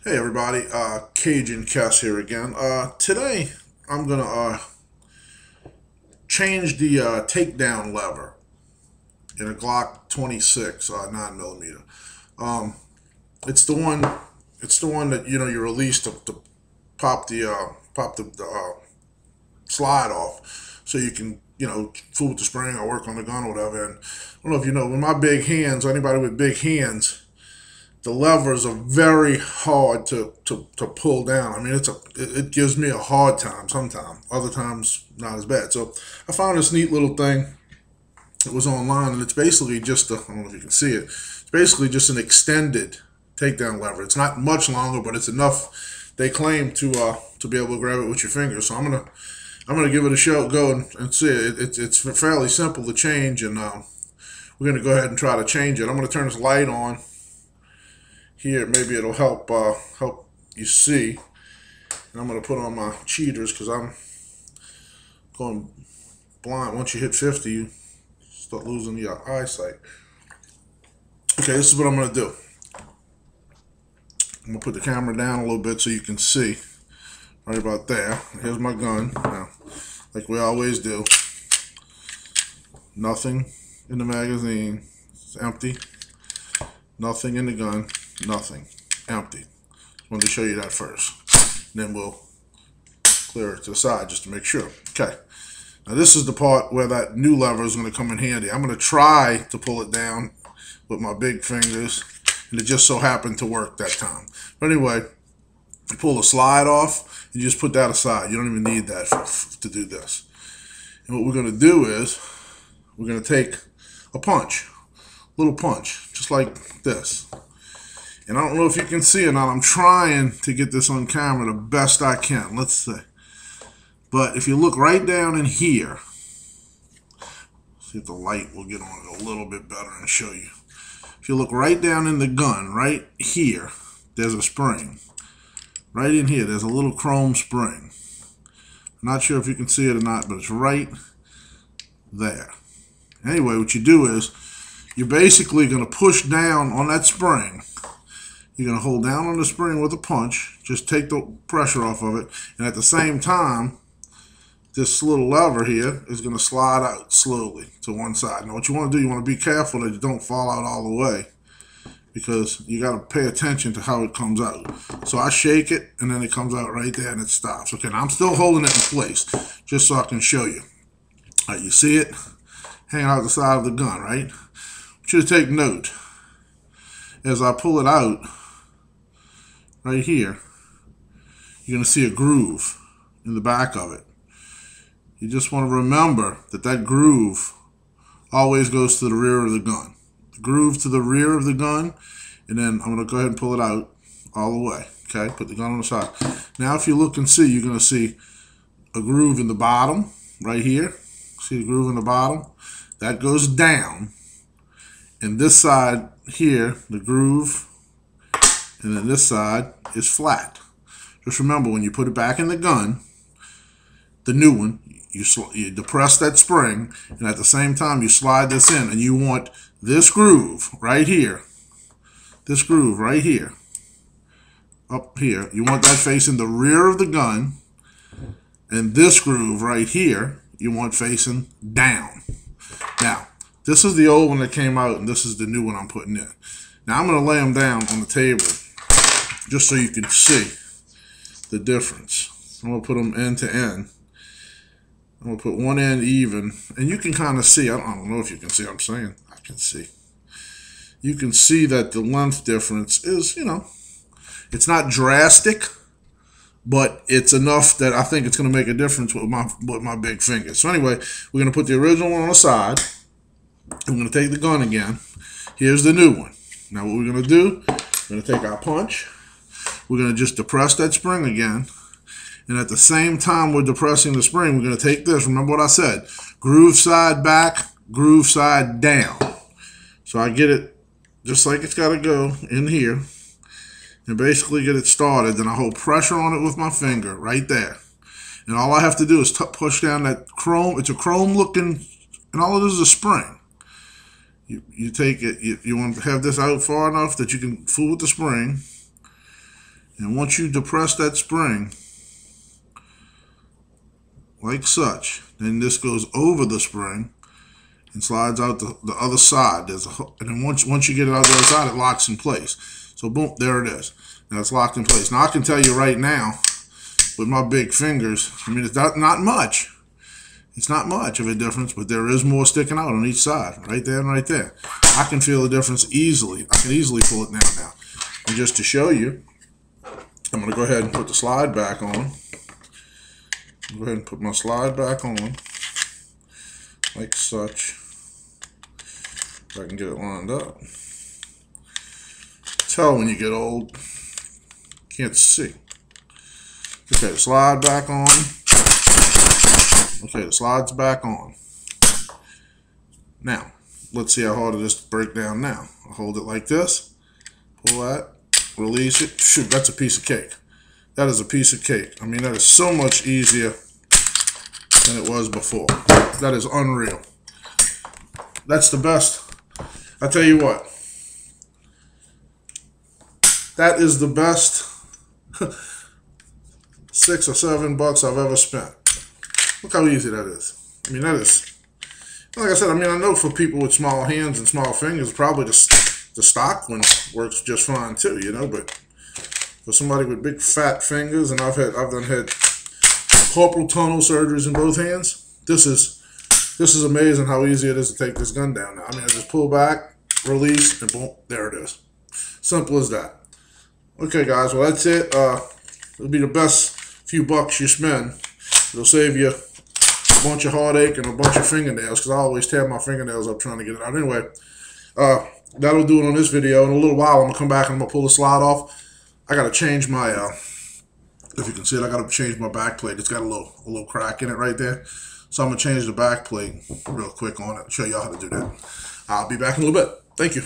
Hey everybody, Cajun Cass here again. Today I'm gonna change the takedown lever in a Glock 26 9mm. Um, it's the one. It's the one that you release to pop the slide off, so you can fool with the spring or work on the gun or whatever. And I don't know if you know, with my big hands, or anybody with big hands, the levers are very hard to pull down. I mean, it gives me a hard time sometimes. Other times, not as bad. So I found this neat little thing. It was online, and it's basically just I don't know if you can see it. It's basically just an extended takedown lever. It's not much longer, but it's enough. They claim to be able to grab it with your fingers. So I'm gonna give it a go and see it. It's fairly simple to change, and we're gonna go ahead and try to change it. I'm gonna turn this light on here. Maybe it'll help you see. And I'm going to put on my cheaters because I'm going blind. Once you hit 50, you start losing your eyesight. Okay, this is what I'm going to do. I'm going to put the camera down a little bit so you can see. Right about there. Here's my gun. Now, like we always do, nothing in the magazine. It's empty. Nothing in the gun. Nothing. Empty. Wanted to show you that first. Then we'll clear it to the side just to make sure. Okay. Now this is the part where that new lever is going to come in handy. I'm going to try to pull it down with my big fingers, and it just so happened to work that time. But anyway, you pull the slide off, and you just put that aside. You don't even need that to do this. And what we're going to do is we're going to take a punch, little punch, just like this. And I don't know if you can see it now. I'm trying to get this on camera the best I can. Let's see. But if you look right down in here, see if the light will get on it a little bit better and show you. If you look right down in the gun, right here, there's a spring. Right in here, there's a little chrome spring. I'm not sure if you can see it or not, but it's right there. Anyway, what you do is you're basically going to push down on that spring. You're going to hold down on the spring with a punch, just take the pressure off of it, and at the same time, this little lever here is going to slide out slowly to one side. Now what you want to do, you want to be careful that you don't fall out all the way, because you got to pay attention to how it comes out. So I shake it, and then it comes out right there, and it stops. Okay, now I'm still holding it in place, just so I can show you. All right, you see it hanging out the side of the gun, right? I want you to take note. As I pull it out, right here, you're going to see a groove in the back of it. You just want to remember that that groove always goes to the rear of the gun. The groove to the rear of the gun, and then I'm going to go ahead and pull it out all the way. Okay, put the gun on the side. Now if you look and see, you're going to see a groove in the bottom, right here. See the groove in the bottom? That goes down. And this side here, the groove, and then this side is flat. Just remember, when you put it back in the gun, the new one, you depress that spring, and at the same time you slide this in, and you want this groove right here, this groove right here, up here, you want that facing the rear of the gun, and this groove right here, you want facing down. Now, this is the old one that came out, and this is the new one I'm putting in. Now I'm going to lay them down on the table just so you can see the difference. I'm going to put them end to end. I'm going to put one end even, and you can kind of see, I don't know if you can see what I'm saying. I can see. You can see that the length difference is, it's not drastic, but it's enough that I think it's going to make a difference with my big finger. So anyway, we're going to put the original one on the side. I'm going to take the gun again. Here's the new one. Now what we're going to do, we're going to take our punch. We're going to just depress that spring again. And at the same time we're depressing the spring, we're going to take this. Remember what I said. Groove side back, groove side down. So I get it just like it's got to go in here. And basically get it started. Then I hold pressure on it with my finger right there. And all I have to do is push down that chrome. It's a chrome looking, and all it is a spring. You take it, you want to have this out far enough that you can fool with the spring. And once you depress that spring, like such, then this goes over the spring and slides out the other side. And then once you get it out the other side, it locks in place. So boom, there it is. Now it's locked in place. Now I can tell you right now, with my big fingers, I mean, it's not much. It's not much of a difference, but there is more sticking out on each side, right there and right there. I can feel the difference easily. I can easily pull it down now. And just to show you, I'm going to go ahead and put the slide back on. Go ahead and put my slide back on, like such. If I can get it lined up. Tell when you get old, can't see. Okay, slide back on. Okay, the slide's back on. Now, let's see how hard it is to break down now. I'll hold it like this, pull that, release it. Shoot, that's a piece of cake. That is a piece of cake. I mean, that is so much easier than it was before. That is unreal. That's the best. I tell you what, that is the best $6 or $7 I've ever spent. Look how easy that is. I mean, that is, like I said, I mean, I know for people with small hands and small fingers, probably the stock one works just fine too, you know, but for somebody with big fat fingers, and I've done had carpal tunnel surgeries in both hands, this is amazing how easy it is to take this gun down now. I mean, I just pull back, release, and boom, there it is. Simple as that. Okay, guys, well, that's it. It'll be the best few bucks you spend. It'll save you a bunch of heartache and a bunch of fingernails, because I always tear my fingernails up trying to get it out. Anyway, that'll do it on this video. In a little while, I'm going to come back and I'm going to pull the slide off. I got to change my, if you can see it, I got to change my back plate. It's got a little crack in it right there. So I'm going to change the back plate real quick on it, show y'all how to do that. I'll be back in a little bit. Thank you.